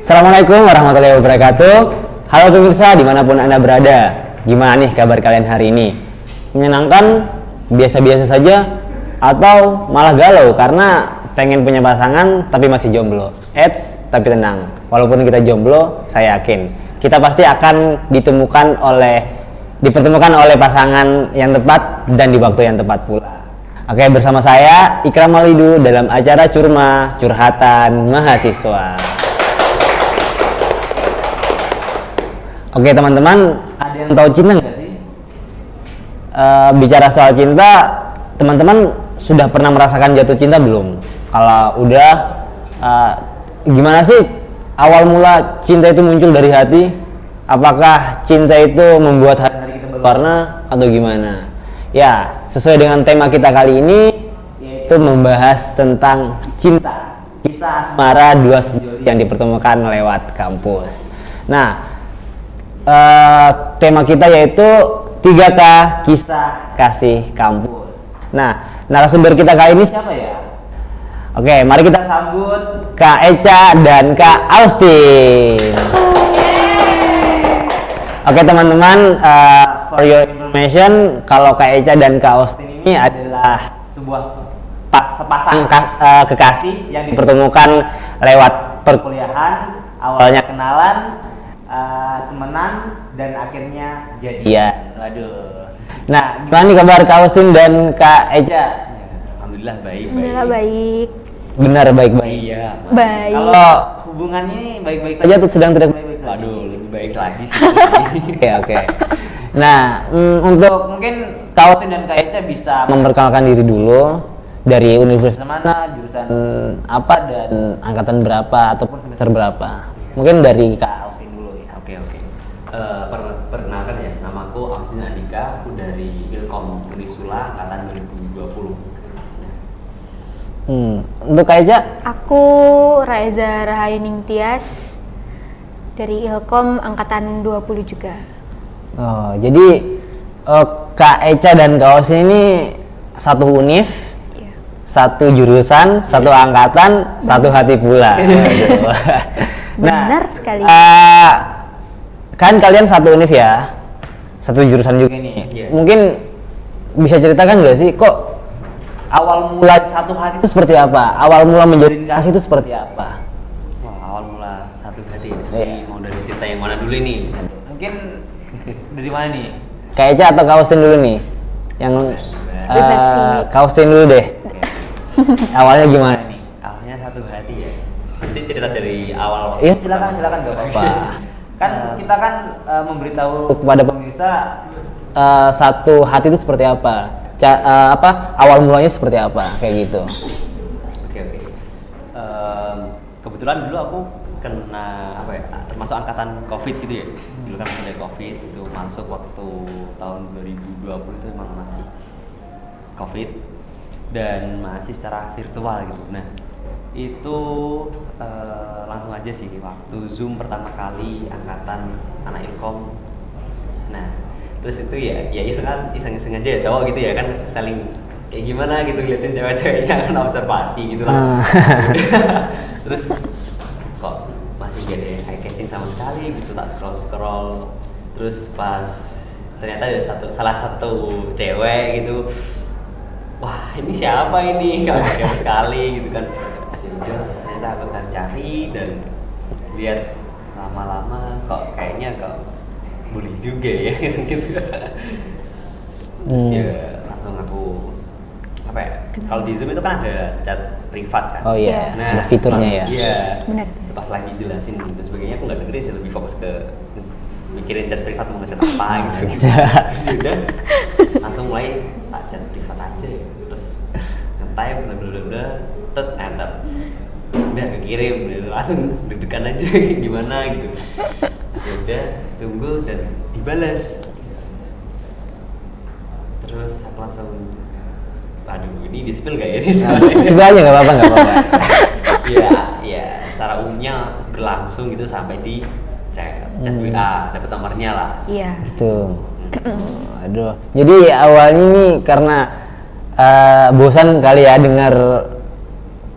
Assalamualaikum warahmatullahi wabarakatuh. Halo pemirsa dimanapun Anda berada. Gimana nih kabar kalian hari ini? Menyenangkan, biasa-biasa saja, atau malah galau karena pengen punya pasangan tapi masih jomblo? Tapi tenang, walaupun kita jomblo, saya yakin kita pasti akan dipertemukan oleh pasangan yang tepat dan di waktu yang tepat pula. Oke, bersama saya Ikram Malidu dalam acara Curma Curhatan Mahasiswa. Oke teman-teman, ada yang tahu cinta nggak sih? Bicara soal cinta, teman-teman sudah pernah merasakan jatuh cinta belum? Kalau udah, gimana sih awal mula cinta itu muncul dari hati? Apakah cinta itu membuat hari-hari kita berwarna atau gimana? Ya, sesuai dengan tema kita kali ini, yaitu membahas tentang cinta, kisah asmara dua sejoli yang dipertemukan lewat kampus. Nah, tema kita yaitu 3K Kisah Kasih Kampus. Nah, narasumber kita kali ini siapa ya? Oke, mari kita sambut Kak Echa dan Kak Austin. Oke teman-teman, for your information, kalau Kak Echa dan Kak Austin ini adalah sebuah sepasang kekasih yang dipertemukan lewat perkuliahan. Awalnya kenalan, temenan, dan akhirnya jadian. Waduh. Nah, gimana nih kabar Kak Austin dan Kak Echa? Alhamdulillah baik. Alhamdulillah baik. Benar baik-baik. Iya. Baik. Kalau hubungannya ini baik-baik saja atau sedang tidak baik-baik saja? Waduh, lebih baik lagi sih. Oke. Nah, untuk mungkin Kak Austin dan Kak Echa bisa memperkenalkan diri dulu, dari universitas mana, jurusan apa, dan angkatan berapa ataupun semester berapa. Mungkin dari Kak Austin dulu ya. Oke. Perkenalkan ya, namaku Austin Andika, aku dari Ilkom Unisula angkatan 2020. Untuk Kak Echa? Aku Raiza Rahayuning Tias dari Ilkom angkatan 20 juga. Oh, jadi Kak Echa dan Kak Austin ini satu univ, satu jurusan, satu angkatan, satu hati pula. Benar sekali. Kan kalian satu univ ya, satu jurusan juga nih. Yeah. Mungkin bisa ceritakan nggak sih, kok awal mula satu hati itu seperti apa? Awal mula menjalin kasih itu seperti apa? Wah, awal mula satu hati. Iya. Mau dari cerita yang mana dulu nih? Mungkin dari mana nih? Kak Echa atau Kak Austin dulu nih? Yang Kak Austin dulu deh. Awalnya gimana nih? Awalnya satu hati ya. Nanti cerita dari awal. Iya, silakan nggak apa-apa. Kan kita kan memberitahu kepada pemirsa satu hati itu seperti apa, awal mulanya seperti apa, kayak gitu. Oke. Kebetulan dulu aku kena termasuk angkatan COVID gitu ya. Dulu kan mulai COVID itu masuk waktu tahun 2020 itu emang masih COVID dan masih secara virtual gitu. Nah itu langsung aja sih waktu Zoom pertama kali angkatan anak Ilkom. Nah terus itu ya iseng-iseng aja ya cowok gitu ya kan, saling kayak gimana gitu ngeliatin cewek-ceweknya kan, observasi gitu lah. Terus kok masih gak ada eye catching sama sekali gitu, tak scroll terus pas ternyata ada salah satu cewek gitu, wah ini siapa ini, kalau kayak sekali gitu kan. Ternyata aku cari dan lihat lama-lama kok kayaknya boleh juga ya gitu. Terus ya langsung aku kalau di Zoom itu kan ada chat privat kan. Oh iya, nah, ada fiturnya ya. Iya. Benar. Pas lagi jelasin dan sebagainya aku nggak dengerin sih, lebih fokus ke mikirin chat privat mau ngechat apa gitu. Terus udah langsung mulai chat privat aja ya. Terus nge-type bla enter. Udah kekirim, langsung deg-degan aja gimana gitu. Sudah tunggu dan dibalas. Terus aku langsung, aduh ini di-spill gak ya ini? Spill aja nggak apa-apa. Ya secara umumnya berlangsung gitu sampai di chat WA, dapat nomornya lah. Iya. Gitu. Aduh. Jadi awalnya nih karena bosan kali ya dengar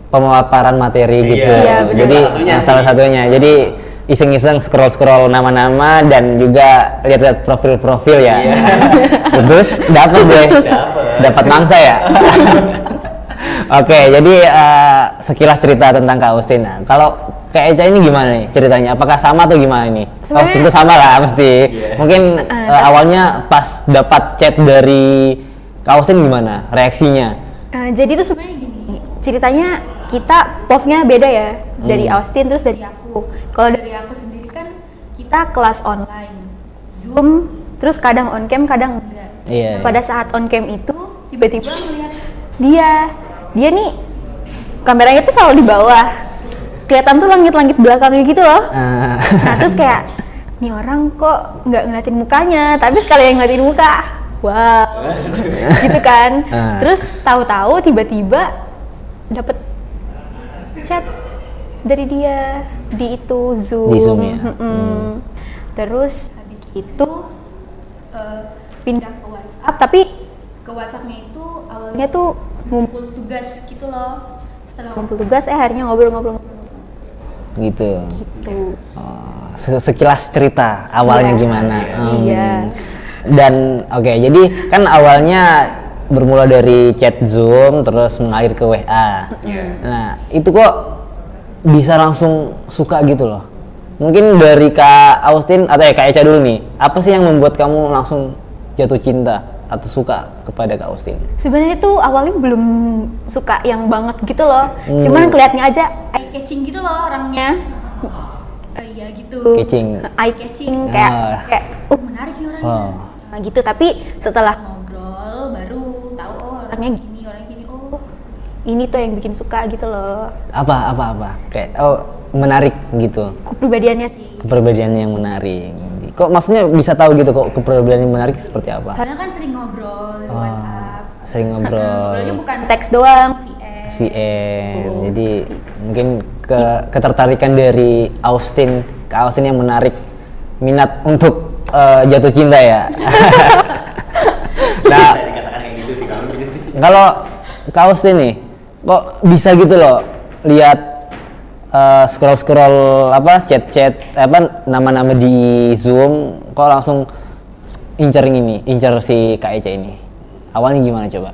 pemaparan materi Iya, gitu. iya, betul. Jadi Salah satunya sih. Jadi iseng-iseng scroll nama-nama dan juga lihat-lihat profil ya. Iya. Terus dapat deh. Dapat mangsa ya. Oke, jadi sekilas cerita tentang Kak Austin. Nah, kalau Kak Eca ini gimana nih ceritanya? Apakah sama atau gimana ini? Sebenarnya- tentu sama lah mesti. Iya. Mungkin awalnya pas dapat chat dari Kak Austin gimana reaksinya? Jadi tuh sebenarnya gini, ceritanya kita love-nya beda ya, dari Austin terus dari aku. Kalau dari aku sendiri kan kita kelas online, Zoom, terus kadang on cam, kadang enggak. Iya. Pada saat on cam itu tiba-tiba melihat dia nih kameranya tuh selalu di bawah, kelihatan tuh langit-langit belakangnya gitu loh. Nah terus kayak nih orang kok nggak ngeliatin mukanya, tapi sekali yang ngeliatin muka, wow, gitu kan. Terus tahu-tahu tiba-tiba dapet chat dari dia di itu Zoom. Di Zoom ya? Terus habis itu pindah ke WhatsApp, tapi ke WhatsAppnya itu awalnya tuh ngumpul tugas gitu loh. Setelah ngumpul tugas, akhirnya ngobrol-ngobrol Gitu. gitu. Oh, sekilas cerita awalnya Iya. gimana? Iya. Dan oke, jadi kan awalnya bermula dari chat Zoom terus mengalir ke WA. Iya. Nah, itu kok bisa langsung suka gitu loh. Mungkin dari Kak Austin atau Kak Eca dulu nih. Apa sih yang membuat kamu langsung jatuh cinta atau suka kepada Kak Austin? Sebenarnya tuh awalnya belum suka yang banget gitu loh. Cuman kelihatannya aja eye catching gitu loh orangnya. Iya gitu. Catching. Eye catching kayak menarik nih orangnya. Oh. Nah gitu, tapi setelah ngobrol baru tahu orangnya gini. Oh, ini tuh yang bikin suka gitu loh. Apa? Kayak menarik gitu. Kepribadiannya sih. Kepribadiannya yang menarik. Kok maksudnya bisa tahu gitu kok kepribadian yang menarik seperti apa? Soalnya kan sering ngobrol di WhatsApp. Sering ngobrol. Ngobrolnya bukan teks doang, VM. VM. Jadi mungkin ketertarikan dari Kak Austin yang menarik minat untuk jatuh cinta ya. Nah, Bisa dikatakan kayak gitu sih kalau gitu sih. kalau Kak Austin nih, kok bisa gitu loh lihat scroll chat nama-nama di Zoom, kok langsung incer si Kak Eca ini. Awalnya gimana coba?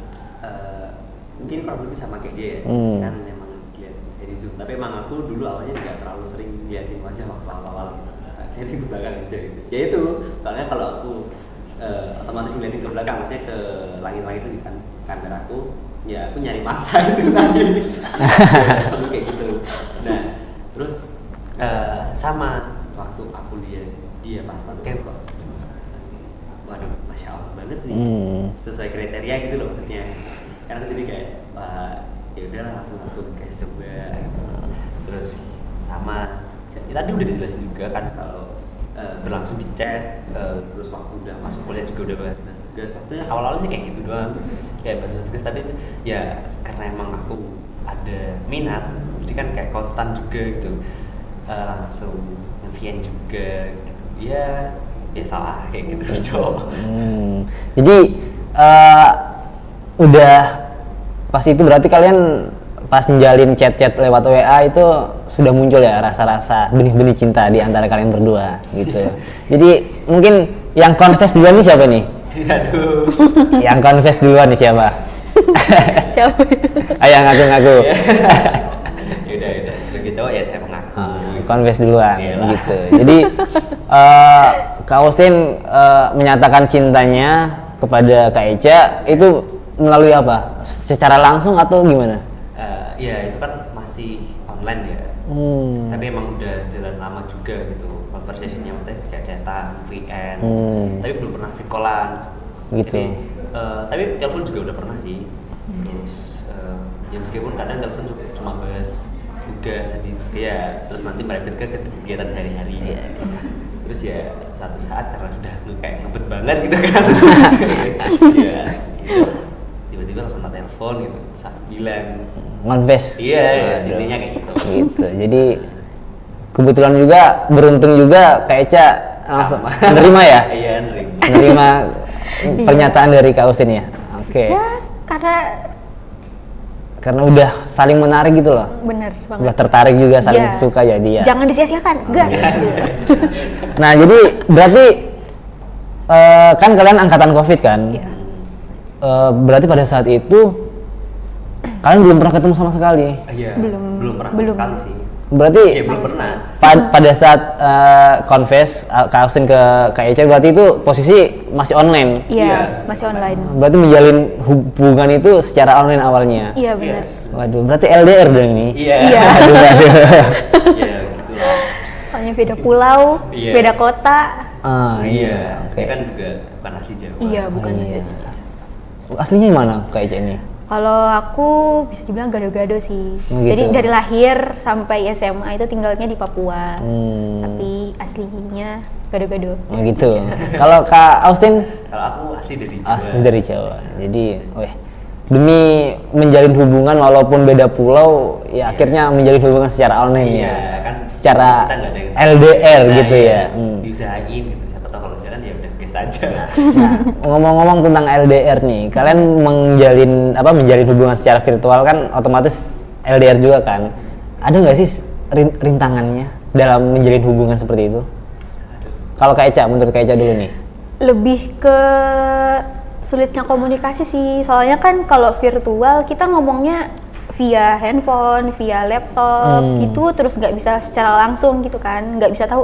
Mungkin kurang lebih sama kayak dia ya, kan memang lihat dari Zoom. Tapi emang aku dulu awalnya nggak terlalu sering liatin wajah waktu awal-awal gitu. Liatin ke belakang aja gitu. Ya itu, soalnya kalau aku otomatis ngeliatin ke belakang, maksudnya ke langit-langit itu di kameraku, ya aku nyari mangsa itu lagi. Aku kayak gitu. Nah, terus sama waktu aku lihat dia pas pakai kok, waduh, masya Allah banget nih, sesuai kriteria gitu loh maksudnya. Karena aku jadi kayak, ya udahlah langsung aku guys coba. Terus sama, ya, tadi udah dijelasin juga kan kalau berlangsung di chat, terus waktu udah masuk kuliah juga udah bahas tugas. Waktunya awal-awal sih kayak gitu doang, kayak bahas tugas. Tapi ya karena emang aku ada minat, jadi kan kayak konstan juga gitu, langsung nge-VN juga gitu. Ya salah kayak gitu cowok. Jadi udah pas itu berarti kalian pas menjalin chat-chat lewat WA itu sudah muncul ya rasa-rasa benih-benih cinta di antara kalian berdua gitu. Jadi mungkin yang confess duluan nih siapa nih? Aduh. Yang confess duluan nih siapa? Siapa? Ayo ngaku-ngaku. Yaudah, sebagai cowok ya saya mengaku. Confess duluan Iyalah. gitu. Jadi Kak Austin menyatakan cintanya kepada Kak Eca itu melalui apa? Secara langsung atau gimana? Ya itu kan masih online ya. Tapi emang udah jalan lama juga gitu conversationnya, maksudnya kayak chatan, VN. Tapi belum pernah fit callan. Gitu. Jadi, tapi telepon juga udah pernah sih. Terus ya meskipun kadang telepon juga cuma bahas tugas tadi ya, terus nanti merembet ke kegiatan sehari-hari. Terus ya suatu saat karena udah kayak ngebet banget gitu kan. Ya tiba-tiba langsung telepon gitu, bilang Confess. iya, intinya kayak gitu. Gitu. Jadi kebetulan juga beruntung juga Kak Eca langsung menerima ya? Iya, nerima. Menerima pernyataan dari Kak Austin ya? Oke. Ya karena karena udah saling menarik gitu loh. Bener banget. Udah tertarik juga, saling Iya. suka jadi ya. Jangan disia-siakan, gas. Nah jadi berarti kan kalian angkatan COVID kan? Iya. Berarti pada saat itu kalian belum pernah ketemu sama sekali. Iya. Belum. Belum pernah sekali sih. Berarti Iya, belum pernah. pada saat confess Kak Austin ke Kak Eca berarti itu posisi masih online. Iya, Iya. masih online. Berarti menjalin hubungan itu secara online awalnya. Iya benar. Waduh, berarti LDR dong ini. Iya. Iya. Aduh, aduh. Iya, gitulah. Soalnya beda pulau, Iya. beda kota. Ah, Iya. Oke. Ini kan juga bukan asli Jawa. Iya, bukan. Iya. Aslinya mana Kak Eca ini? Kalau aku bisa dibilang gado-gado sih. Oh, gitu. Jadi dari lahir sampai SMA itu tinggalnya di Papua. Hmm. Tapi aslinya gado-gado. Oh gitu. Kalau Kak Austin Kalau aku asli dari Jawa. asli dari Jawa. Jadi, demi menjalin hubungan walaupun beda pulau, ya akhirnya menjalin hubungan secara online Iya, ya. kan Secara kita nggak ada yang- LDR Nah, gitu iya, ya. Hmm. Diusahain gitu. Siapa tahu kalau jalan ya udah biasa aja. Nah, ngomong-ngomong tentang LDR nih, kalian menjalin hubungan secara virtual kan otomatis LDR juga kan? Ada nggak sih rintangannya dalam menjalin hubungan seperti itu? Kalau Kak Eca, menurut Kak Eca dulu nih. Lebih ke sulitnya komunikasi sih. Soalnya kan kalau virtual kita ngomongnya via handphone, via laptop gitu, terus nggak bisa secara langsung gitu kan, nggak bisa tahu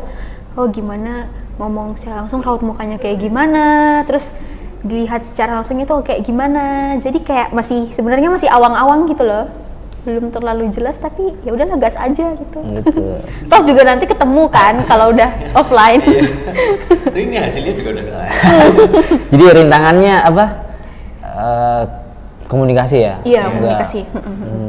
oh gimana ngomong secara langsung raut mukanya kayak gimana, terus dilihat secara langsung itu kayak gimana. Jadi kayak sebenarnya masih awang-awang gitu loh, belum terlalu jelas, tapi ya udahlah gas aja gitu. Gitu. Toh juga nanti ketemu kan kalau udah offline. Iya. Tapi ini hasilnya juga udah nggak. Jadi rintangannya apa? Komunikasi ya? Iya, Enggak. komunikasi.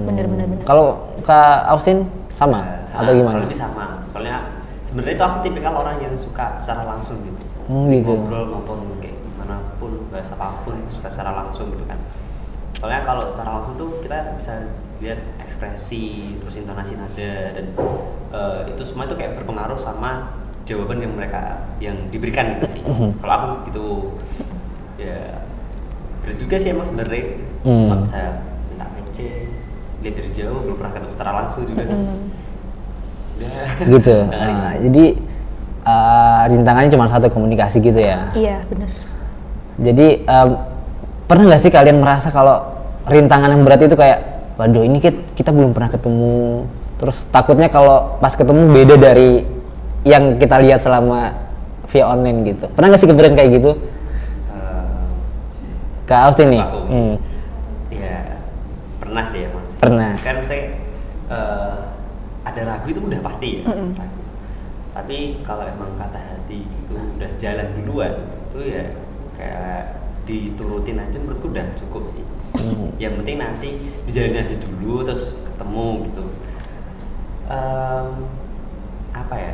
Bener-bener. Kalau Kak Austin sama atau gimana? Kalau lebih sama. Soalnya sebenarnya itu aku tipikal orang yang suka secara langsung gitu. Gitu. Ngobrol maupun kayak gimana pun, bahasa apapun suka secara langsung gitu kan. Soalnya kalau secara langsung tuh kita bisa lihat ekspresi, terus intonasi nada, dan itu semua itu kayak berpengaruh sama jawaban yang mereka yang diberikan gitu sih. Kalau aku gitu ya berat juga sih emang sebenarnya. Cuma bisa minta PC, lihat dari jauh, belum pernah ketemu secara langsung juga kan. Gitu. Jadi rintangannya cuma satu, komunikasi gitu ya. Iya, bener. Jadi pernah nggak sih kalian merasa kalau rintangan yang berat itu kayak, waduh ini kita belum pernah ketemu, terus takutnya kalau pas ketemu beda dari yang kita lihat selama via online gitu. Pernah nggak sih kepikiran kayak gitu? Kak Austin nih. Ya pernah sih emang. Pernah. Kan misalnya ada ragu itu udah pasti ya. Ragu. Tapi kalau emang kata hati itu udah jalan duluan, itu ya kayak diturutin aja menurutku udah cukup sih. Yang penting nanti dijalanin aja dulu, terus ketemu gitu. Apa ya?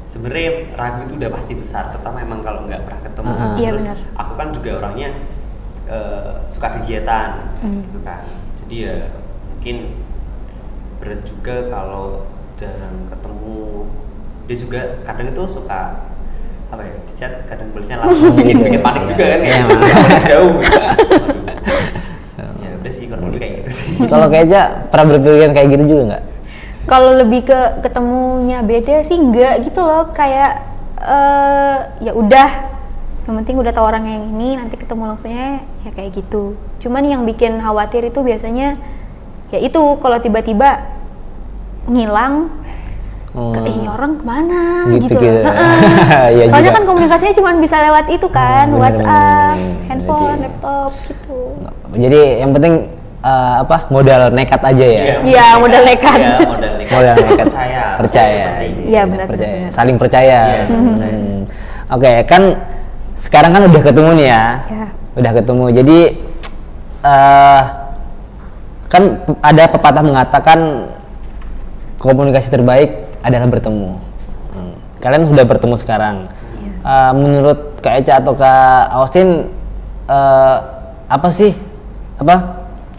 Sebenarnya ragu itu udah pasti besar, terutama emang kalau nggak pernah ketemu. Iya, Terus benar. aku kan juga orangnya suka kegiatan, gitu kan. Jadi ya mungkin berat juga kalau jarang ketemu. Dia juga kadang itu suka apa ya, di chat kadang tulisnya langsung bikin panik juga kan ya. Jauh. Ya udah sih kalau kayak gitu sih. Kalau Kak Eca pernah berpikiran kayak gitu juga nggak? Kalau lebih ke ketemunya beda sih enggak gitu loh, kayak ya udah, yang penting udah tahu orang yang ini, nanti ketemu langsungnya ya kayak gitu. Cuman yang bikin khawatir itu biasanya ya itu kalau tiba-tiba ngilang, ini orang kemana gitu. Ya Soalnya juga. kan komunikasinya cuma bisa lewat itu kan, Bener, WhatsApp, bener. handphone, laptop gitu. Jadi yang penting modal nekat aja ya. Iya, modal nekat. Iya, modal nekat. Modal nekat. Percaya. Iya, benar, Percaya. benar. Saling percaya. Iya, saling percaya. Oke, kan sekarang kan udah ketemu nih ya. Iya. Udah ketemu. Jadi kan ada pepatah mengatakan komunikasi terbaik adalah bertemu. Kalian sudah bertemu sekarang. Menurut Kak Eca atau Kak Austin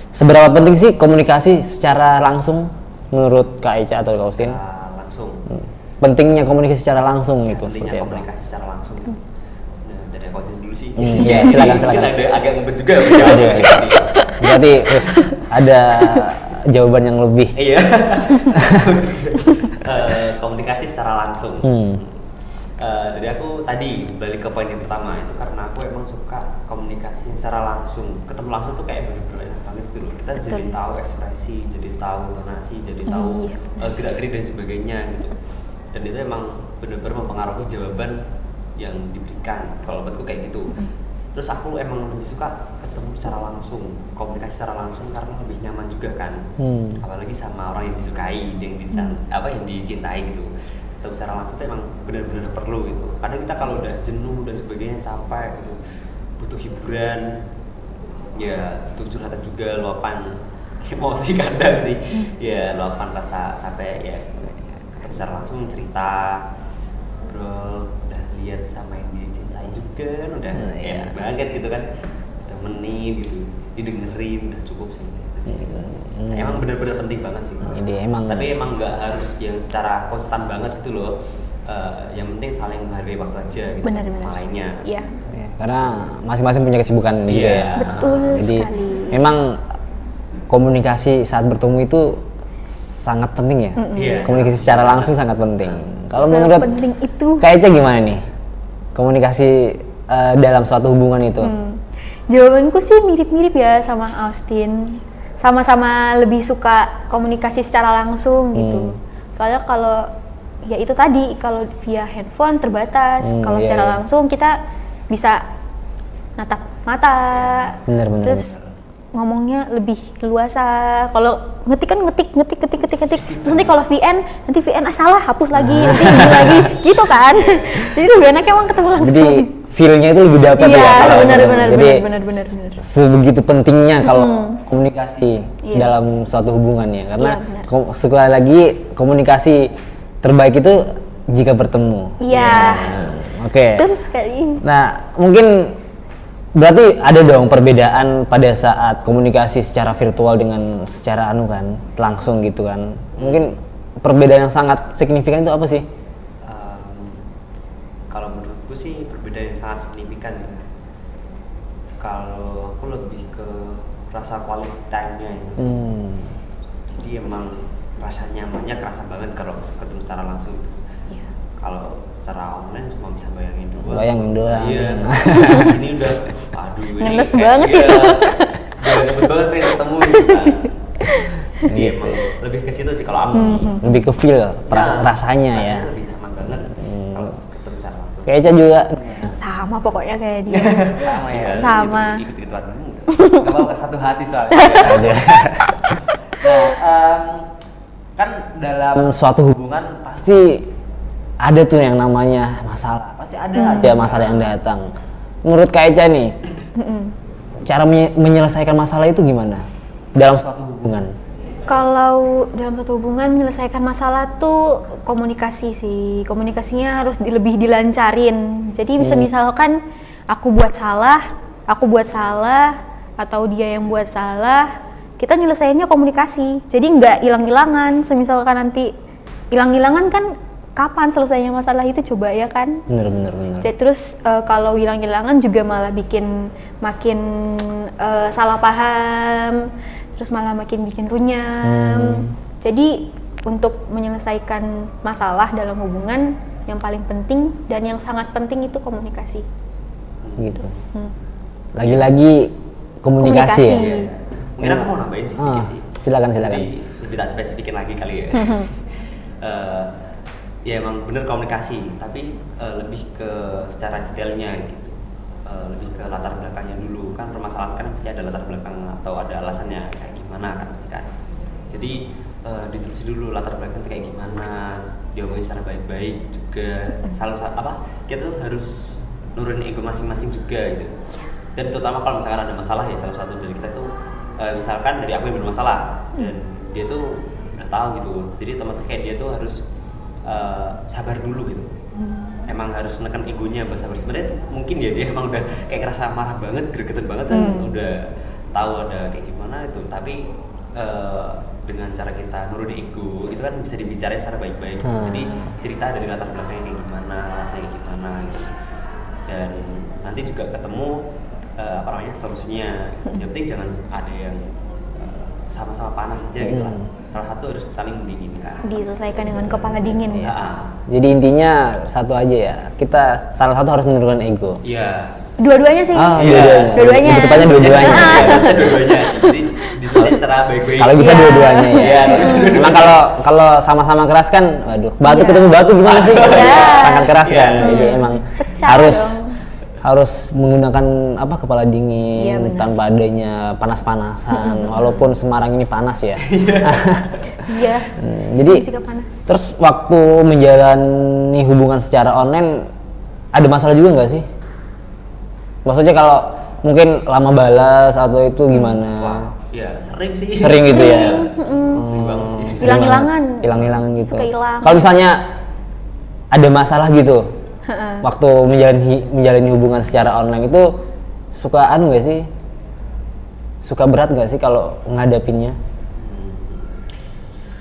seberapa penting sih komunikasi secara langsung menurut Kak Eca atau Kak Austin? Langsung. Pentingnya komunikasi secara langsung itu seperti Pentingnya apa? komunikasi secara langsung. Nah, dari aku aja dulu sih. Iya, silakan. Kita ada agak ngebet juga. Berarti terus ada jawaban yang lebih. Iya. Komunikasi secara langsung. Dari aku tadi balik ke poin yang pertama itu karena aku emang suka komunikasi secara langsung. Ketemu langsung tuh kayak bener-bener enak banget gitu loh. Kita jadi tahu ekspresi, jadi tahu intonasi, jadi tahu gerak-gerik dan sebagainya gitu. Dan itu emang bener-bener mempengaruhi jawaban yang diberikan. Kalau buatku kayak gitu. Terus aku emang lebih suka ketemu secara langsung, komunikasi secara langsung karena lebih nyaman juga kan. Apalagi sama orang yang disukai, yang dicintai gitu. Ketemu secara langsung itu emang benar-benar perlu gitu. Kadang kita kalau udah jenuh dan sebagainya, capek gitu, butuh hiburan, ya butuh curhatan juga, luapan emosi kadang sih. Ya luapan rasa capek ya. Ketemu secara langsung cerita, bro, udah lihat sama yang dicintai juga kan udah enak banget gitu kan, temenin gitu, didengerin udah cukup sih. Emang benar-benar penting banget sih. Tapi emang nggak harus yang secara konstan banget gitu loh. Yang penting saling menghargai waktu aja gitu sama lainnya. Iya. Karena masing-masing punya kesibukan juga ya. Betul Jadi sekali. memang komunikasi saat bertemu itu sangat penting ya. Komunikasi secara langsung sangat penting. Kalau menurut penting itu. Kayaknya gimana nih? Komunikasi dalam suatu hubungan itu. Jawabanku sih mirip-mirip ya sama Austin. Sama-sama lebih suka komunikasi secara langsung gitu. Soalnya kalau ya itu tadi, kalau via handphone terbatas, kalau secara langsung kita bisa natap mata, terus ngomongnya lebih leluasa. Kalau ngetik kan ngetik. Terus nanti kalau VN salah hapus lagi, nanti lagi gitu kan. Jadi lebih enak emang ketemu langsung. Jadi feel-nya itu lebih dapat ya. Benar. Sebegitu pentingnya kalau komunikasi dalam suatu hubungan ya, karena sekali lagi komunikasi terbaik itu jika bertemu. Iya. Oke. Betul sekali. Nah, mungkin berarti ada dong perbedaan pada saat komunikasi secara virtual dengan secara langsung gitu kan. Mungkin perbedaan yang sangat signifikan itu apa sih? Kalau menurutku sih perbedaan yang sangat signifikan. Kalau aku lebih ke rasa quality time-nya itu sih. Jadi emang rasa nyamannya kerasa banget kalau ketemu secara langsung itu. Kalau secara online cuma bisa bayangin doang. Iya. Ini udah aduh ini ngenes banget ya. Udah dapet banget pengen ketemu gitu kan. Iya emang lebih ke situ sih kalau aku sih. Lebih ke feel rasanya ya. Lebih nyaman banget kalau ketemu secara langsung. Kayaknya juga Sama pokoknya kayak dia. Sama ya. Sama. Ikut-ikutan. Enggak apa-apa satu hati soalnya. Kan dalam suatu hubungan pasti ada tuh yang namanya masalah. Pasti ada aja masalah yang datang. Menurut Kak Eca nih, cara menyelesaikan masalah itu gimana dalam suatu hubungan? Kalau dalam suatu hubungan menyelesaikan masalah tuh komunikasi sih. Komunikasinya harus lebih dilancarin. Jadi misalkan aku buat salah atau dia yang buat salah, kita nyelesainnya komunikasi. Jadi nggak hilang-hilangan. Semisalkan nanti hilang-hilangan kan kapan selesainya masalah itu coba ya kan? Bener. Jadi terus kalau hilang-hilangan juga malah bikin makin salah paham, terus malah makin bikin runyam. Jadi untuk menyelesaikan masalah dalam hubungan yang paling penting dan yang sangat penting itu komunikasi. Gitu. Lagi-lagi komunikasi. Ya? Mungkin aku mau nambahin sedikit sih. Silakan. Lebih tak spesifikin lagi kali ya. Ya emang bener komunikasi, tapi lebih ke secara detailnya gitu. Lebih ke latar belakangnya dulu. Kan permasalahan kan pasti ada latar belakang atau ada alasannya kayak gimana kan pasti kan. Jadi diterusin dulu latar belakangnya kayak gimana, diomongin secara baik-baik juga. Kita tuh harus nurunin ego masing-masing juga gitu. Dan terutama kalau misalkan ada masalah ya, salah satu dari kita tuh misalkan dari aku yang bermasalah dan dia tuh udah tahu gitu. Jadi otomatis kayak dia tuh harus sabar dulu gitu. Emang harus menekan egonya buat sabar. Sebenarnya mungkin ya dia emang udah kayak ngerasa marah banget, gregetan banget kan, udah tahu ada kayak gimana itu. Tapi dengan cara kita nurunin ego itu kan bisa dibicarain secara baik-baik. Jadi cerita dari latar belakangnya kayak gimana, rasanya gimana gitu. Dan nanti juga ketemu solusinya. Yang penting jangan ada yang sama-sama panas aja gitu lah. Salah satu harus saling mendinginkan. Diselesaikan dengan kepala dingin. Jadi intinya satu aja ya, kita salah satu harus menurunkan ego. Iya. Dua-duanya sih. Dua-duanya. Dua-duanya. Lebih tepatnya dua-duanya. Bisa dua-duanya. Jadi diselesaikan secara baik-baik. Kalau bisa Iya. dua-duanya ya. Iya, kalau bisa dua-duanya. Emang kalau sama-sama keras kan, waduh, batu Iya. ketemu batu gimana sih? Iya. Sangat keras kan. Iya. Jadi emang Pecah harus menggunakan kepala Iya, dingin benar. tanpa adanya panas-panasan. Walaupun Semarang ini panas ya. Iya. Jadi Ini juga panas. terus waktu menjalani hubungan secara online ada masalah juga nggak sih? Maksudnya kalau mungkin lama balas atau itu gimana? Wah, ya sering sih. Sering gitu ya? Sering banget sih. Hilang-hilangan. Hilang-hilangan gitu. Suka hilang. Kalau misalnya ada masalah gitu, waktu menjalani hubungan secara online itu suka nggak sih? Suka berat nggak sih kalau ngadapinnya?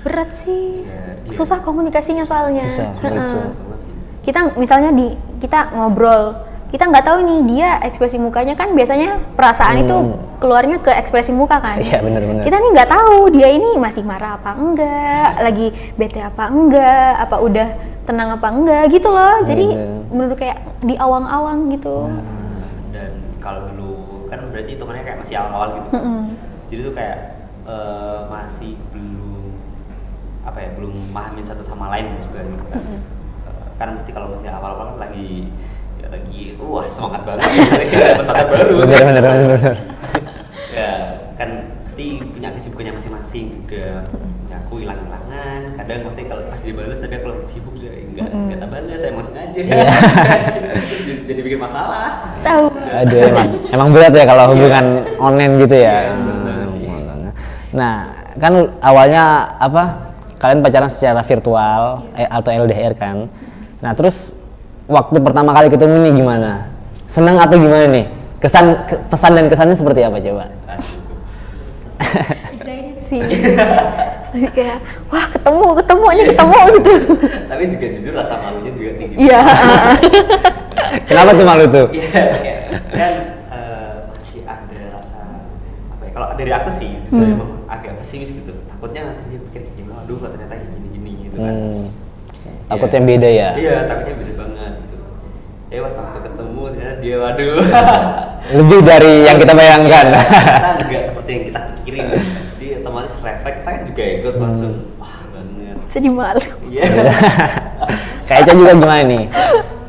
Berat sih. Iya. Susah komunikasinya soalnya. Susah, Heeh. gitu. Kita misalnya kita ngobrol, kita nggak tahu nih dia ekspresi mukanya kan biasanya perasaan itu keluarnya ke ekspresi muka kan. Iya, benar-benar. Kita nih nggak tahu dia ini masih marah apa enggak, lagi bete apa enggak, apa udah tenang apa enggak gitu loh. Jadi menurut kayak di awang-awang gitu. Dan kalau dulu kan berarti hitungannya kayak masih awal-awal gitu. Jadi tuh kayak masih belum pahamin satu sama lain juga gitu kan. Kan mesti kalau masih awal-awal kan lagi semangat banget tatanan baru. Bener. Ya kan pasti punya kesibukannya masing-masing juga. Ya aku hilang-hilangan, kadang pasti kalau pas dibalas tapi kalau sibuk juga enggak tak balas, saya masih aja. Jadi bikin masalah. Tahu. Aduh, emang berat ya kalau hubungan online gitu ya. Iya, berat banget sih. Nah, kan awalnya kalian pacaran secara virtual atau LDR kan. Nah, terus waktu pertama kali ketemu nih gimana? Seneng atau gimana nih? Pesan dan kesannya seperti apa coba? Excited sih. Kayak wah ketemu gitu. Tapi juga jujur rasa malunya juga tinggi. Iya. Kenapa tuh malu tuh? Iya, kan masih ada rasa apa ya? Kalau dari aku sih justru emang agak pesimis gitu. Takutnya nanti dia pikir gimana, aduh kok ternyata gini gitu kan. Takut yang beda ya? Iya, takutnya beda banget gitu. Pas waktu ketemu ternyata dia waduh. Lebih dari yang kita bayangkan. Ternyata enggak seperti yang kita pikirin. Jadi otomatis refleks kita kan juga ikut langsung wah banget. Jadi malu. Iya. Kak Eca juga gimana nih?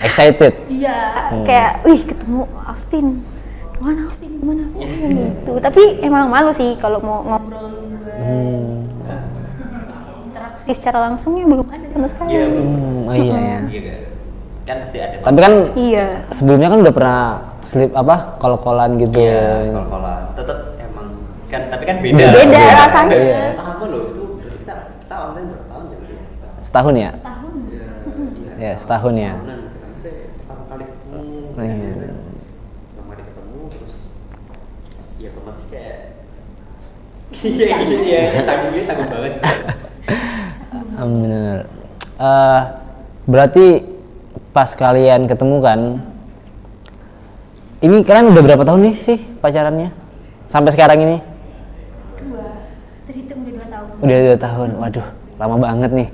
Excited? Iya. Kayak wih ketemu Austin. Mana Austin gimana? Gitu. Tapi emang malu sih kalau mau ngobrol interaksi secara langsungnya belum ada sama sekali. Iya. Oh iya ya. Iya kan pasti ada. Tapi kan Iya. sebelumnya kan udah pernah call-callan gitu. Iya, kalau tetap emang kan tapi kan beda. Beda rasanya. Iya. Lama loh itu berarti kita online berapa tahun ya berarti? Setahun ya? Tahun. Ya, setahun ya. Tahunan. Saya pertama kali ketemu. Iya. Pertama kali ketemu terus ya otomatis kayak iya canggung banget. Bener. Berarti pas kalian ketemu kan, ini kalian udah berapa tahun nih sih pacarannya? Sampai sekarang ini? Terhitung udah 2 tahun. Udah 2 tahun, waduh lama banget nih.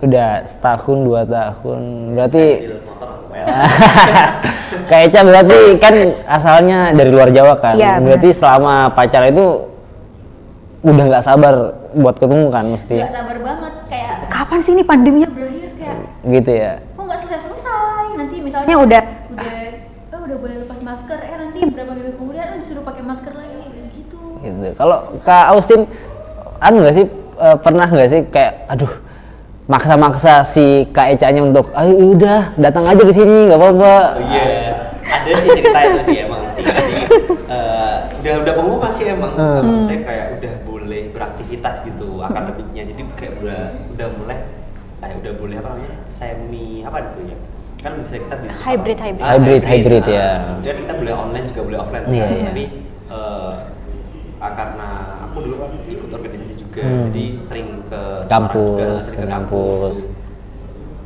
Udah setahun 2 tahun, berarti Kak Eca berarti kan asalnya dari luar Jawa kan? Iya, berarti selama pacaran itu udah nggak sabar buat ketemu kan mesti? Gak sabar banget kayak kapan sih ini pandeminya berakhir kayak Gitu ya? kok nggak selesai nanti misalnya udah boleh lepas masker nanti beberapa minggu kemudian disuruh pakai masker lagi gitu. Gitu. Kalau Kak Austin, nggak sih pernah nggak sih kayak aduh maksa-maksa si Kak Eca-nya untuk ayo udah datang aja ke sini nggak apa-apa. Oh iya, ada sih cerita itu sih emang sih. Jadi udah pengumuman sih emang. Saya kayak udah boleh beraktivitas gitu akademiknya. Jadi kayak udah mulai kayak udah boleh apa namanya semi apa itu ya? Kan bisa kita bisa Hybrid ya. Jadi kita boleh online juga boleh offline. Iya, kan? iya. Tapi karena aku dulu kan ikut organisasi juga, jadi sering ke Kampus, sering ke kampus. gitu.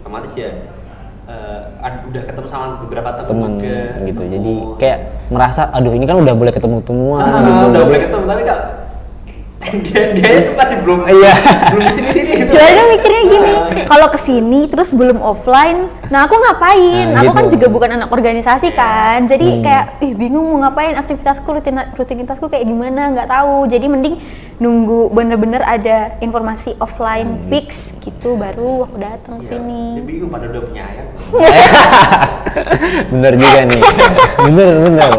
Otomatis ya udah ketemu sama beberapa Temen juga gitu, ketemu. jadi kayak merasa aduh ini kan udah boleh ketemu temuan Ah, gitu. udah boleh ketemu tapi kak dia itu masih belum belum sini gitu. Sebenarnya mikirnya gini, kalau kesini terus belum offline, nah aku ngapain? Nah, aku kan gitu. juga bukan anak organisasi kan, jadi kayak bingung mau ngapain, aktivitasku rutinitasku kayak gimana, nggak tahu. Jadi mending nunggu bener-bener ada informasi offline fix gitu, baru aku datang sini. Dia bingung pada udah punya ayam. Bener juga nih. bener.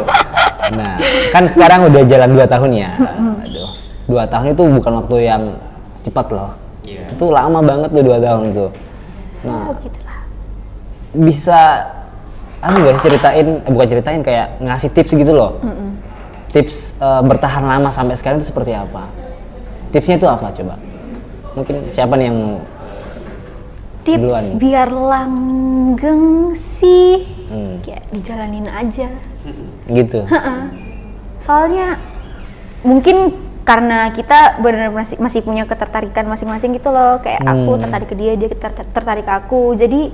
Nah, kan sekarang udah jalan 2 tahun ya. Aduh, 2 tahun itu bukan waktu yang cepat loh. Iya. Itu lama banget tuh 2 tahun tuh. Nah, Gitulah. bisa nggak sih bukan ceritain kayak ngasih tips gitu loh. Tips bertahan lama sampai sekarang itu seperti apa? Tipsnya itu apa coba? Mungkin siapa nih yang mau? Tips Duluan. biar langgeng sih, kayak dijalanin aja. Gitu. Soalnya mungkin karena kita benar masih punya ketertarikan masing-masing gitu loh, kayak aku tertarik ke dia tertarik ke aku, jadi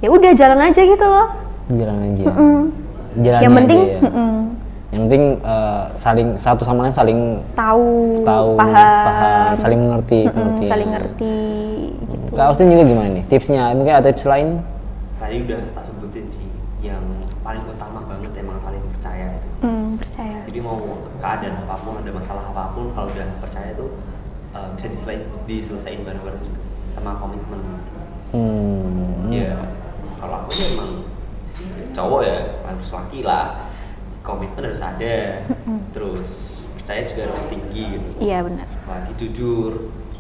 ya udah jalan aja gitu loh. Jalan aja. Jalan Yang aja penting ya. Yang penting saling satu sama lain saling tahu, paham, saling mengerti, pengertian. saling ngerti gitu. Kak Austin juga gimana nih tipsnya? Mungkin ada tips lain? Tadi udah tak sebutin sih, yang paling utama banget emang saling percaya itu sih. Percaya. Jadi mau keadaan apapun, ada masalah apapun, kalau udah percaya tuh bisa diselesaikan bareng-bareng sama komitmen. Ya kalau aku ya emang cowok ya harus laki lah, komitmen harus ada, terus percaya juga harus tinggi gitu. Iya benar. Lagi jujur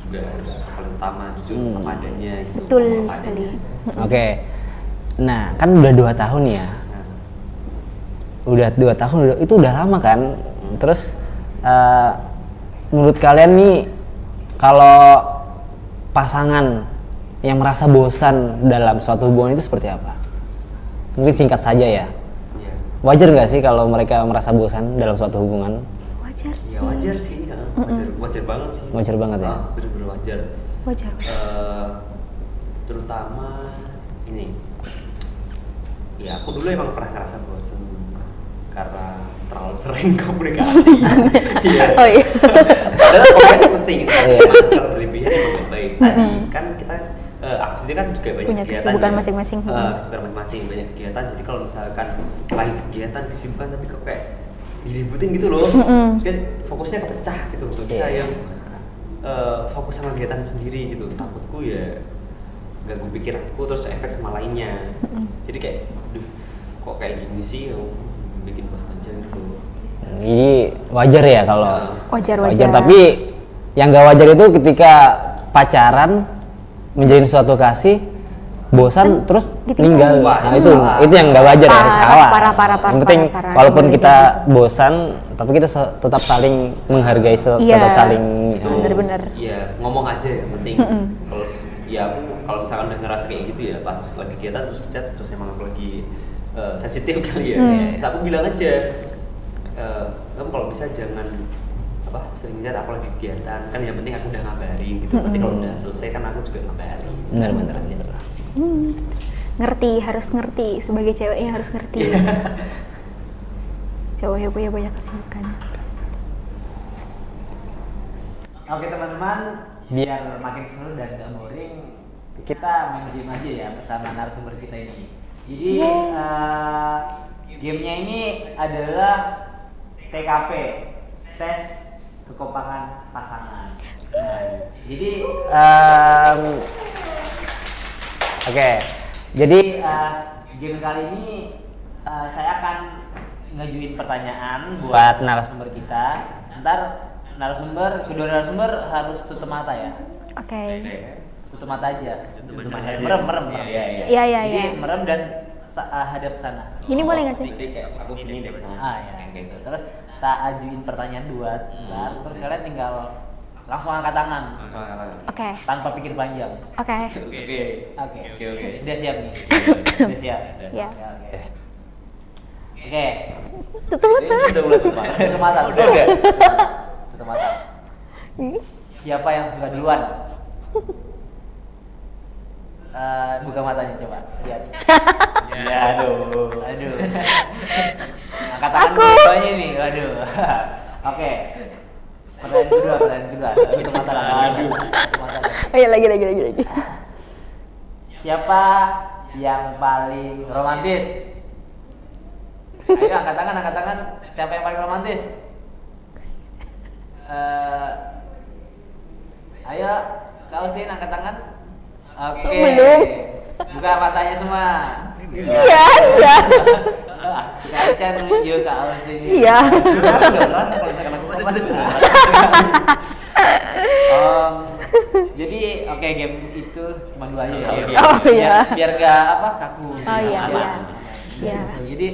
juga harus paling utama, jujur apa adanya gitu. Betul Apa sekali. adanya. Oke. Nah, kan udah 2 tahun ya. Nah, Udah 2 tahun itu udah lama kan. Terus menurut kalian nih kalau pasangan yang merasa bosan dalam suatu hubungan itu seperti apa? Mungkin singkat saja ya. iya. Wajar nggak sih kalau mereka merasa bosan dalam suatu hubungan? Wajar Ya sih. wajar sih, ya. wajar banget sih. Wajar banget ya? Bener-bener wajar. Wajar. Terutama ini, ya aku dulu emang pernah ngerasa bosen karena terlalu sering komunikasi. Iya. Oh iya. Padahal komunikasi penting, Iya. kalau berlebihan emang gak baik. Tadi kan kita, aku sendiri kan juga banyak Punya kegiatan. kesibukan ya. masing-masing. Kesibukan masing-masing, banyak kegiatan. Jadi kalau misalkan lagi kegiatan kesibukan tapi kok kayak diributin gitu loh, kan fokusnya kepecah gitu, nggak bisa yang fokus sama kegiatan sendiri gitu. Takutku ya ganggu pikiranku terus efek sama lainnya. Jadi kayak, aduh, kok kayak gini sih, bikin bosan aja gitu. Jadi wajar ya kalau Wajar. Tapi yang gak wajar itu ketika pacaran menjalin suatu kasih bosan terus ditinggal. ninggal. Wah, Nah, itu itu yang gak wajar ya, salah. Parah, Yang penting parah. walaupun Nggak boleh kita kayak gitu. bosan tapi kita tetap saling menghargai, Iya. tetap saling Itu Bener-bener. ya ngomong aja yang penting. Kalau ya aku kalau misalkan udah ngerasa kayak gitu ya pas lagi kegiatan terus chat terus emang aku lagi sensitif kali ya, terus aku bilang aja, kamu kalau bisa jangan sering chat aku lagi kegiatan, kan yang penting aku udah ngabarin gitu. Nanti kalau udah selesai kan aku juga ngabarin. benar-benar. Ngerti, harus ngerti, sebagai ceweknya harus ngerti. Cowok yang punya banyak kesibukan. Oke teman-teman, biar makin seru dan gak boring, kita main game aja ya bersama narasumber kita ini. Jadi gamenya ini adalah TKP, tes kekompakan pasangan. Nah, jadi oke. Jadi game kali ini saya akan ngajuin pertanyaan buat narasumber kita. Ntar kedua narasumber harus tutup mata ya. Oke. Tutup mata aja. Tutup mata aja. Merem. Iya. Jadi merem dan hadap sana. Ini boleh nggak sih? Jadi kayak aku sini dari sana. Ya gitu. Terus tak ajuin pertanyaan buat terus kalian tinggal langsung angkat tangan Langsung katakan. Oke. tanpa pikir panjang. Oke. Oke. Udah siap nih. Udah siap. Ya. Oke. Tutup mata. Udah mulai tutup mata. Tutup mata. Udah. Tutup mata. Siapa yang suka duluan? Buka matanya coba. Lihat. Ya, aduh. Angkat tangan dua-duanya nih. Aduh. Oke. Pertanyaan kedua. Tutup mata lagi. Ayo lagi. Siapa yang paling romantis? Ayo angkat tangan. Siapa yang paling romantis? Ayo, Kak Austin angkat tangan. Oke. Belum. Buka matanya semua. Iya. Kak Acan yuk Kak Austin. Iya. Aku udah merasa kalau misalkan aku romantis. Jadi oke, game itu cuma 2 aja ya. Oh, iya. Biar gak kaku. Oh iya. Aman. Iya. Jadi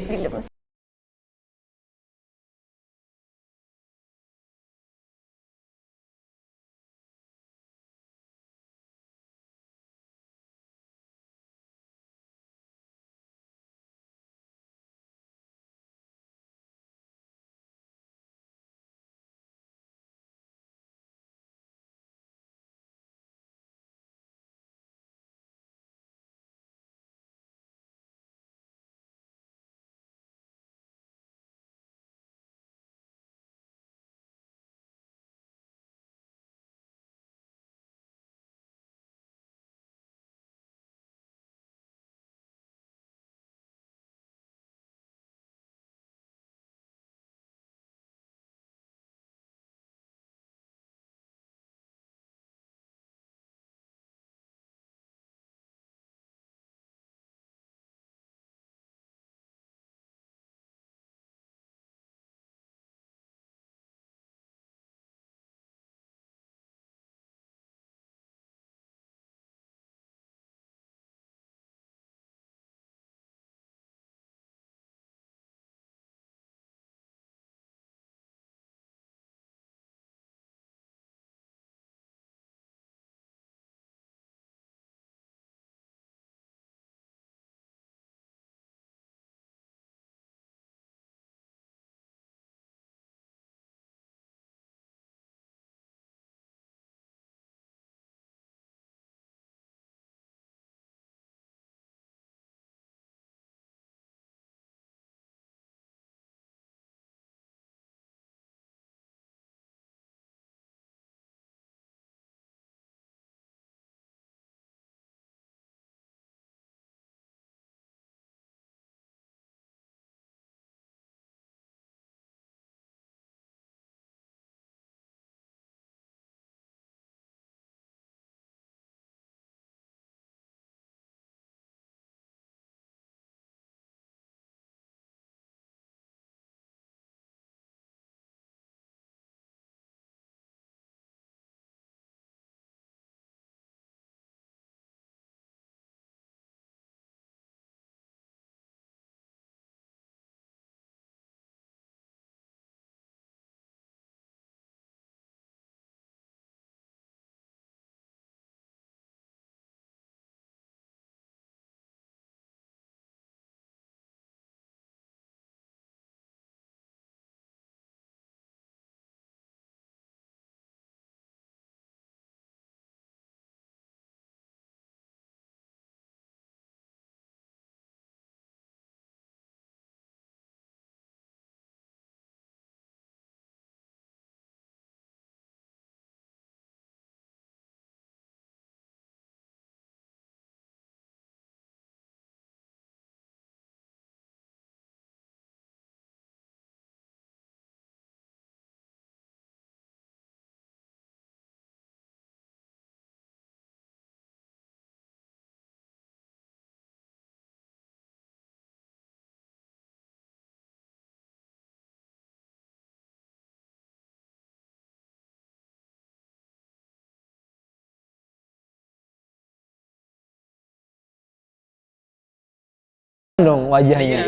dong wajahnya.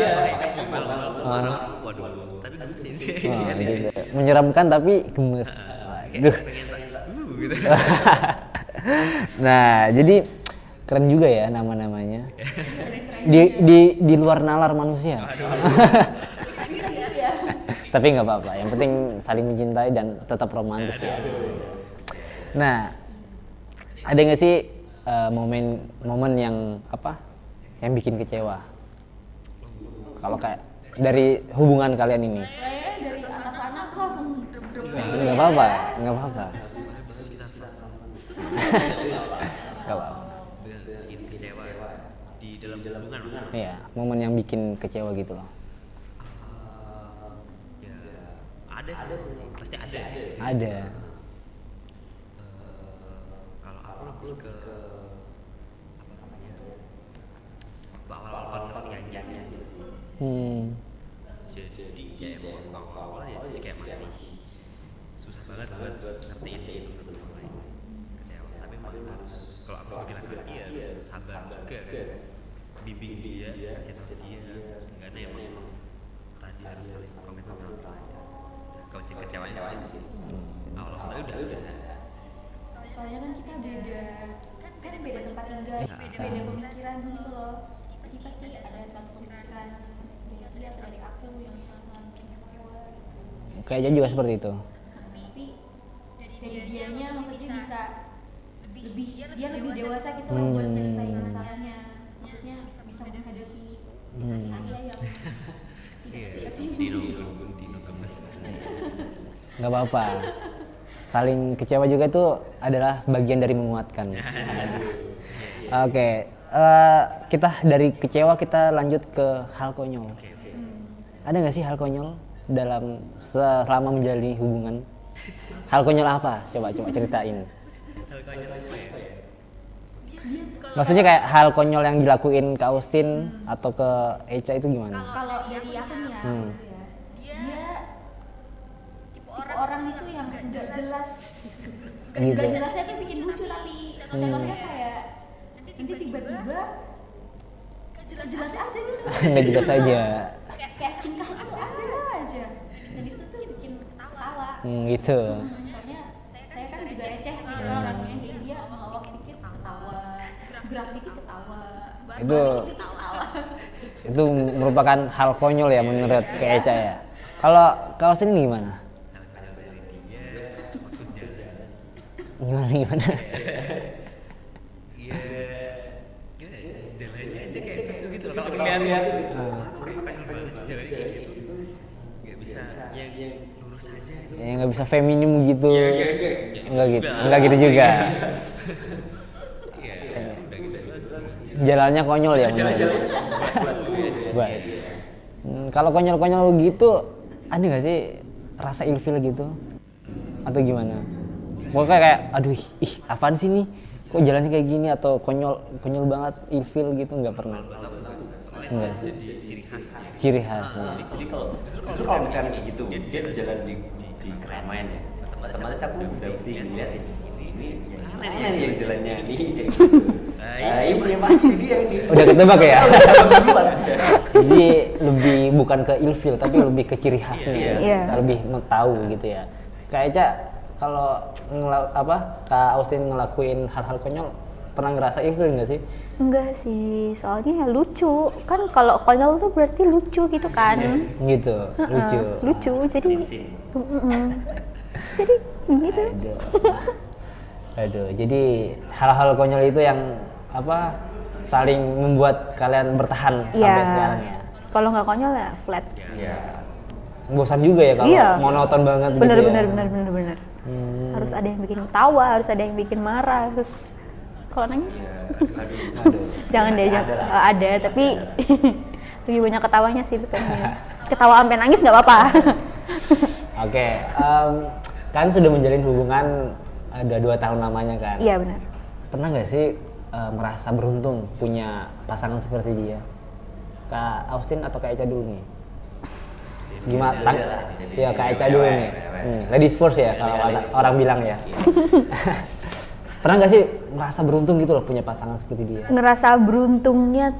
waduh, tapi gemes sih. Gitu. Menyeramkan tapi gemes. Duh. Gitu. Nah, jadi keren juga ya nama-namanya. Di luar nalar manusia. Tapi nggak apa-apa. Yang penting saling mencintai dan tetap romantis ya. Nah, ada nggak sih momen yang yang bikin kecewa? Kalau kayak dari hubungan kalian ini? Dari anak-anak tuh langsung Nggak apa-apa. Nggak apa-apa. Bikin kecewa di dalam hubungan maksudnya. Iya, momen yang bikin kecewa gitu loh. Ya ada sih, pasti ada. Ada. Kalau aku lebih ke apa namanya? Awal-awal pengertiannya sih. Jadi ya emang awal ya jadi kayak masih susah banget buat ngertiin itu orang lain. Kecewa, tapi memang harus kalau aku sebagai laki-laki ya harus sabar juga kan. Bimbing dia, kasih tahu dia, seenggaknya emang tadi harus saling komitmen sama kita. Kau kecewanya sih. Awal tapi udah. Soalnya kan kita beda, kan beda tempat tinggal, beda pemikiran gitu loh. Jadi pasti ada satu pemikiran dari dia atau dari aku yang sama bikin kecewa. Kayaknya juga seperti itu. Tapi dari dianya maksudnya bisa dia lebih dewasa gitu loh buat selesaiin masalahnya. Maksudnya bisa menghadapi saya yang Iya, Dino gemes. Nggak apa-apa. Saling kecewa juga itu adalah bagian dari menguatkan. Oke, kita dari kecewa kita lanjut ke hal konyol. Ada nggak sih hal konyol dalam selama menjalani hubungan? Hal konyol apa? Coba ceritain. Hal konyol apa ya? Maksudnya kayak hal konyol yang dilakuin ke Austin atau ke Echa itu gimana? kalau dari aku nih ya, dia tipe orang itu yang nggak jelas, Gitu. nggak jelasnya tuh bikin lucu tapi contohnya kayak nanti tiba-tiba nggak jelas aja gitu, Nggak jelas aja. kayak tingkah itu ada aja, dan itu tuh bikin ketawa. Gitu. Soalnya saya kan juga receh gitu kan orangnya, jadi dia ngelawak dikit ketawa, gerak dikit ketawa, Itu itu merupakan hal konyol ya menurut ke Echa ya. Kalau kau sendiri gimana? Hal konyol dari dia waktu jalan. Gimana? Iya, gimana ya? Jalannya aja kayak lucu gitu loh. Kalau ngeliat gitu. Konyol banget sih jalannya kayak gitu. Nggak bisa yang lurus aja gitu. Ya nggak bisa feminim gitu. Iya, Nggak gitu juga. Iya, udah gitu banget. Jalannya konyol ya menurut. Baik. Kalau konyol-konyol gitu, ada nggak sih rasa ilfil gitu? Atau gimana? Pokoknya kayak, aduh, apaan sih nih? Kok jalannya kayak gini atau konyol banget, ilfil gitu nggak pernah? Enggak sih. Ciri khas. Jadi kalau misalnya kayak gitu, dia jalan di keramaian ya. Otomatis aku udah mesti ngeliatin ini mana nih yang jalannya ini kayak gitu. Ini pasti dia ini. Udah ketebak ya? Jadi lebih bukan ke ilfil tapi lebih ke ciri khasnya. Iya. Kita lebih mau tahu gitu ya. Kayak Ca, kalau Kak Austin ngelakuin hal-hal konyol pernah ngerasa ilfil nggak sih? Enggak sih, soalnya ya lucu kan, kalau konyol tuh berarti lucu gitu kan. Gitu, lucu. Lucu, jadi jadi gitu. Aduh, jadi hal-hal konyol itu yang saling membuat kalian bertahan sampai sekarang ya. Kalau nggak konyol ya flat. Iya. Bosan juga ya kalau monoton banget gitu ya. Bener. Harus ada yang bikin ketawa, harus ada yang bikin marah, terus kalau nangis Aduh. jangan deh, ada tapi lebih banyak ketawanya sih, bukan ketawa sampai nangis nggak apa-apa. Oke, kan sudah menjalin hubungan ada 2 tahun lamanya kan? Iya benar. Pernah nggak sih merasa beruntung punya pasangan seperti dia? Kak Austin atau Kak Echa dulu nih? Gimana? Ya Kak Echa dulu nih. Ladies first ya kalau orang bilang ya. Pernah nggak sih merasa beruntung gitu loh punya pasangan seperti dia? Ngerasa beruntungnya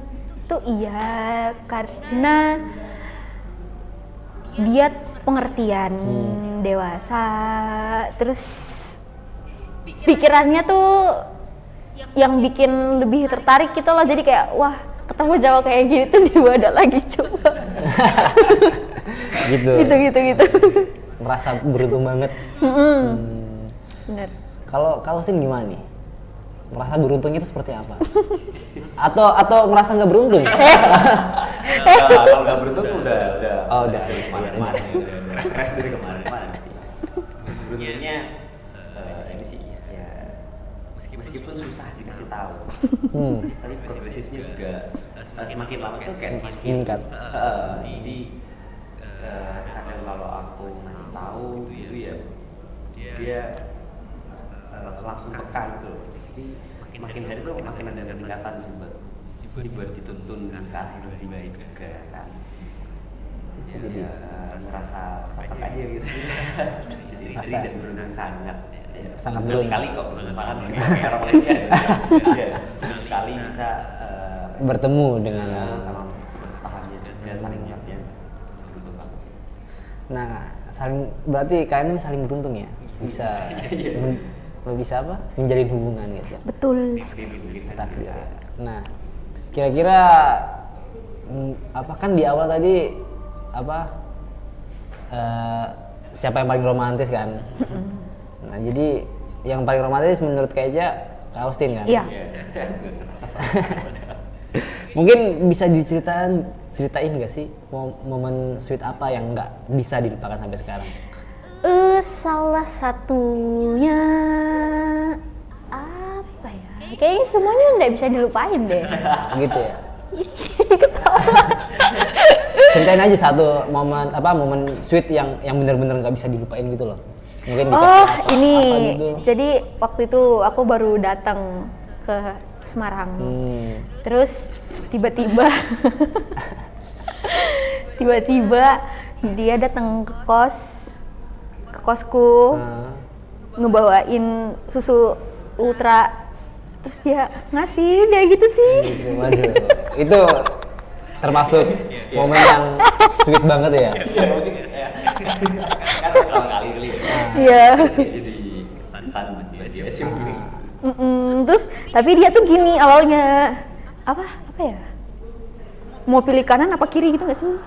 tuh iya, karena dia pengertian, dewasa, terus pikirannya tuh yang bikin lebih tertarik gitu loh, jadi kayak wah ketemu cowok kayak gitu dia ada lagi coba. Gitu. gitu. Merasa beruntung banget. Bener. Kalau Austin gimana nih? Merasa beruntung itu seperti apa? Atau merasa nggak beruntung? Kalau nggak beruntung udah. Oh udah. Kemarin. Stres dari kemarin. sebenarnya ini sih ya meskipun susah sih kasih tahu, tapi progresifnya juga semakin lama tuh kayak semakin meningkat. Jadi kadang kalau aku ngasih tahu gitu ya dia langsung peka gitu loh. Jadi makin hari tuh makin ada peningkatan sih Mbak. Jadi buat dituntun ke arah yang lebih baik juga kan. Jadi merasa cocok aja gitu. Jadi istri dan beruntung sangat. Sangat beruntung sekali kok beruntung banget sih kayak orang Malaysia. Ya, beruntung sekali bisa bertemu dengan sama cepat pahamnya juga saling pengertian. Beruntung banget sih. nah berarti kalian ini saling beruntung ya, bisa bisa apa menjalin hubungan gitu. Betul. Takdir ya. Nah, kira-kira apa kan di awal tadi apa siapa yang paling romantis kan? Nah, jadi yang paling romantis menurut Kak Eca, Kak Austin kan? Iya. Mungkin bisa ceritain nggak sih momen sweet apa yang nggak bisa dilupakan sampai sekarang? Salah satunya apa ya? Kayaknya semuanya nggak bisa dilupain deh. Gitu ya. Ceritain aja satu momen sweet yang benar-benar nggak bisa dilupain gitu loh. Mungkin ini gitu. jadi waktu itu aku baru datang ke Semarang. Terus tiba-tiba dia datang ke kosku, ngebawain susu ultra, terus dia ngasih deh gitu sih. Waduh, itu termasuk momen yang sweet banget ya. Kan pertama kali Iya. jadi san dia sih. Terus tapi dia tuh gini awalnya, apa ya, mau pilih kanan apa kiri gitu nggak sih?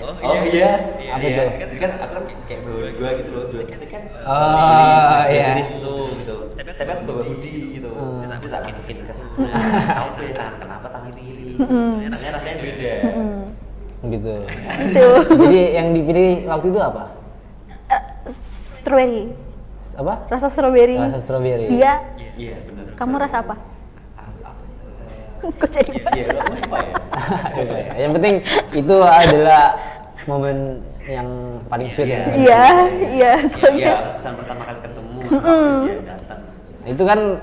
Oh iya. Apa itu? Kan aku kayak dua gitu loh, dua kita kan. Iya. Jenis susu gitu. Tapi aku bawa hoodie gitu. Tapi tak masukin ke sana. Kamu pilih tangan kenapa tangan kiri? Rasanya beda. Gitu. Itu. Jadi yang dipilih waktu itu apa? Strawberry. Apa? Rasa strawberry. Rasa strawberry. Iya. Iya benar. Kamu rasa apa? Kok jadi Iya, apa ya? Yang penting itu adalah momen yang paling sweet ya. Iya, soalnya Kesan pertama kali ketemu dia datang. Itu kan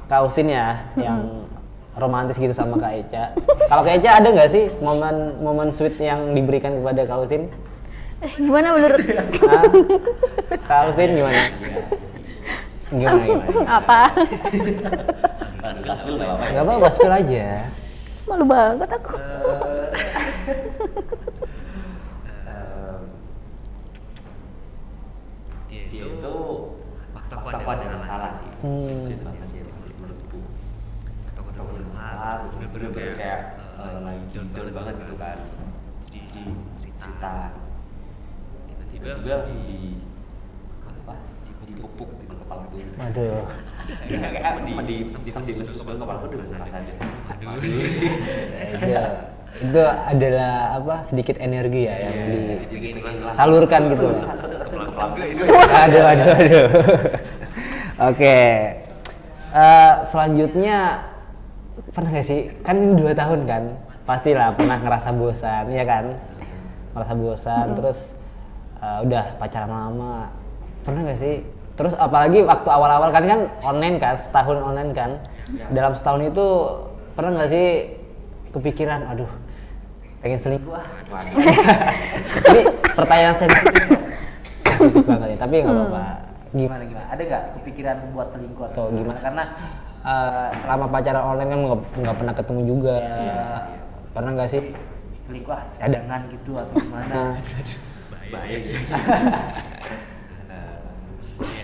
Kak Austin ya yang romantis gitu sama Kak Eca. Kalau Kak Eca ada nggak sih momen sweet yang diberikan kepada Kak Austin? gimana menurut Kak Austin gimana? Gimana? apa? Pas dulu nggak apa-apa. Nggak apa-apa, spill aja. Malu banget aku. Dia itu waktu aku ada masalah sih. Sweet banget sih menurutku. Waktu aku ada masalah, bener-bener kayak lagi down banget gitu kan. Di cerita tiba-tiba dipupuk gitu kepala tuh. Waduh. Di kepala tuh udah keras aja. Itu adalah sedikit energi ya yang disalurkan gitu. Aduh. Oke. Selanjutnya pernah nggak sih? Kan ini 2 tahun kan? Pastilah pernah ngerasa bosan, ya kan? Ngerasa bosan, terus udah pacaran lama. Pernah nggak sih? Terus apalagi waktu awal-awal kan online kan, setahun online kan. Dalam setahun itu pernah nggak sih kepikiran, aduh pengen selingkuh Ini pertanyaan sensitif banget ya, tapi nggak apa-apa. Gimana? Ada nggak kepikiran buat selingkuh atau gimana? Karena selama pacaran online kan nggak pernah ketemu juga. Pernah nggak sih selingkuh cadangan gitu atau gimana? Bahaya sih.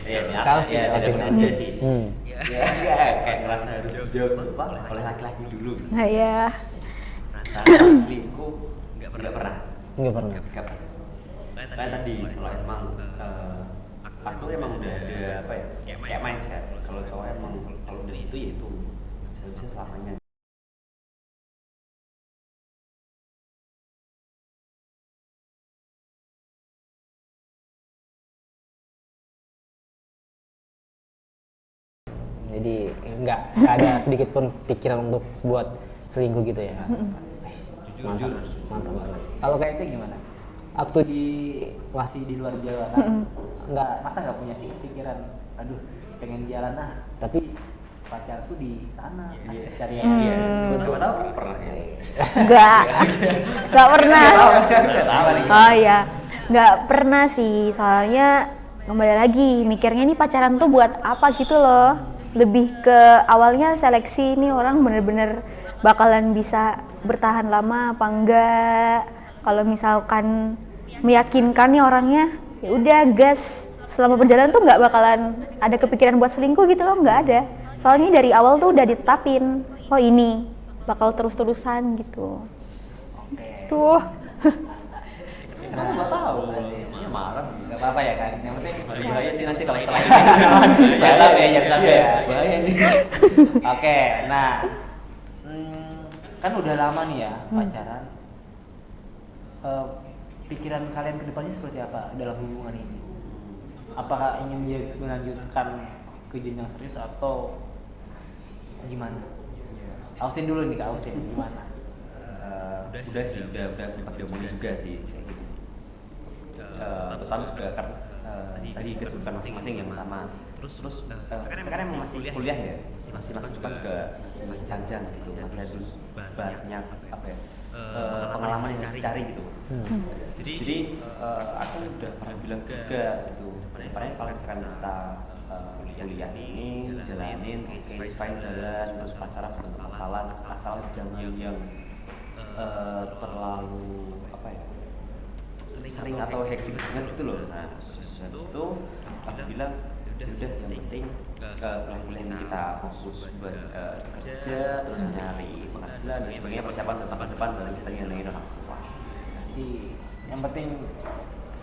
Pasti sih. Ya, kayak ngerasa harus jauh oleh laki-laki dulu. Nah ya. Saat selingkuh nggak pernah. Kayak tadi kalau emang aku emang udah ada kayak mindset kalau cowok emang kalau udah itu ya itu bisa selamanya. Jadi nggak ada sedikit pun pikiran untuk buat selingkuh gitu ya. Mantap, mantap banget. Kalau kayak itu gimana? Waktu masih di luar Jawa kan, nggak punya sih pikiran, aduh pengen jalan tapi pacarku di sana, cari yang dia. Coba tahu pernah ya? Nggak pernah. Oh iya, nggak pernah sih. Soalnya kembali lagi mikirnya nih pacaran tuh buat apa gitu loh. Lebih ke awalnya seleksi ini orang bener-bener bakalan bisa bertahan lama apa enggak. Kalau misalkan meyakinkan nih orangnya, ya udah gas. Selama perjalanan tuh nggak bakalan ada kepikiran buat selingkuh gitu loh, nggak ada. Soalnya dari awal tuh udah ditetapin, oh ini bakal terus-terusan gitu. Tuh. Kenapa nggak tahu? Ya marah. Nggak apa-apa ya kan, yang penting Bahaya sih nanti kalau setelah ini. jangan sampai ya. Bahaya nih. Oke, nah kan udah lama nih ya pacaran. Pikiran kalian ke depannya seperti apa dalam hubungan ini? Apakah ingin melanjutkan ke jenjang serius atau gimana? Austin dulu nih Kak Austin, gimana? Udah sih, udah sempat diomongin juga sih kayak gitu sih. Terus juga kan tadi kesibukan masing-masing yang pertama. Terus kita kan emang masih kuliah ya, masih juga masih panjang gitu, masih ada banyak apa ya pengalaman yang dicari gitu. Jadi aku udah pernah bilang juga gitu, depannya kalau misalkan kita kuliah ini jalanin, case fine jalan, terus pacaran bermasalah asal jangan yang terlalu apa ya sering atau hektik banget gitu loh. Nah habis itu aku bilang udah yang penting setelah kuliah ini kita fokus buat kerja, terus nyari penghasilan dan sebagainya, persiapan masa depan baru kita ngelain orang tua. Jadi yang penting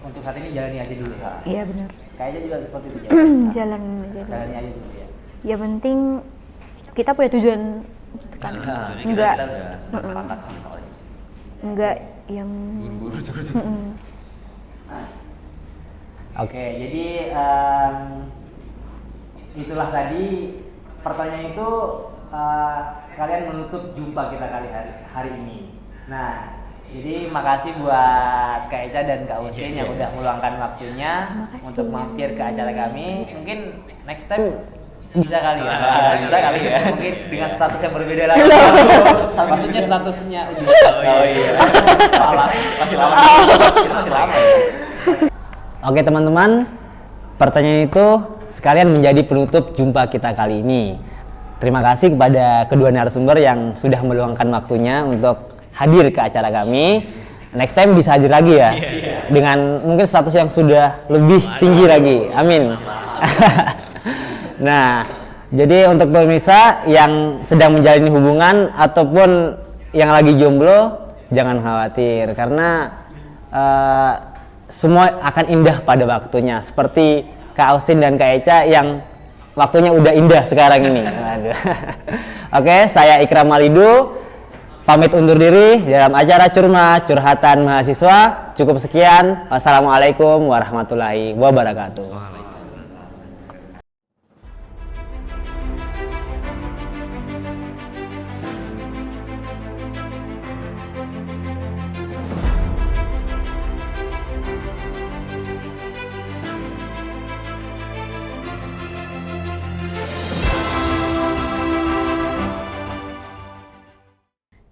untuk saat ini jalani aja dulu ya. Iya benar. Kayaknya juga seperti itu ya. Jalan aja dulu. Jalani aja dulu ya. Ya penting kita punya tujuan gitu kan. Enggak. Kita udah sepakat sih soal itu. Enggak yang Buru-buru juga. Oke, jadi itulah tadi pertanyaan itu sekalian menutup jumpa kita kali hari ini. Nah, jadi makasih buat Kak Eca dan Kak Austin yang udah meluangkan waktunya untuk mampir ke acara kami. Mungkin next time bisa kali ya. Bisa kali ya. Mungkin dengan status yang berbeda lagi. Maksudnya statusnya udah. Oh iya. Masih lama. Masih lama. Oke teman-teman, pertanyaan itu sekalian menjadi penutup jumpa kita kali ini. Terima kasih kepada kedua narasumber yang sudah meluangkan waktunya untuk hadir ke acara kami. Next time bisa hadir lagi ya, dengan mungkin status yang sudah lebih tinggi lagi. Amin. Nah, jadi untuk pemirsa yang sedang menjalani hubungan ataupun yang lagi jomblo, jangan khawatir karena semua akan indah pada waktunya. Seperti Kak Austin dan Kak Eca yang waktunya udah indah sekarang ini. Oke, saya Ikram Malidu pamit undur diri dalam acara Curhatan Mahasiswa. Cukup sekian. Wassalamualaikum warahmatullahi wabarakatuh.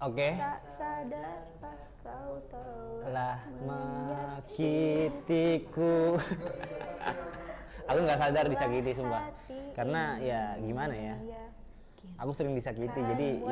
Oke. tak sadarkah kau Telah menyakitiku. Aku nggak sadar disakiti sumpah. Karena ya gimana ya? Aku sering disakiti jadi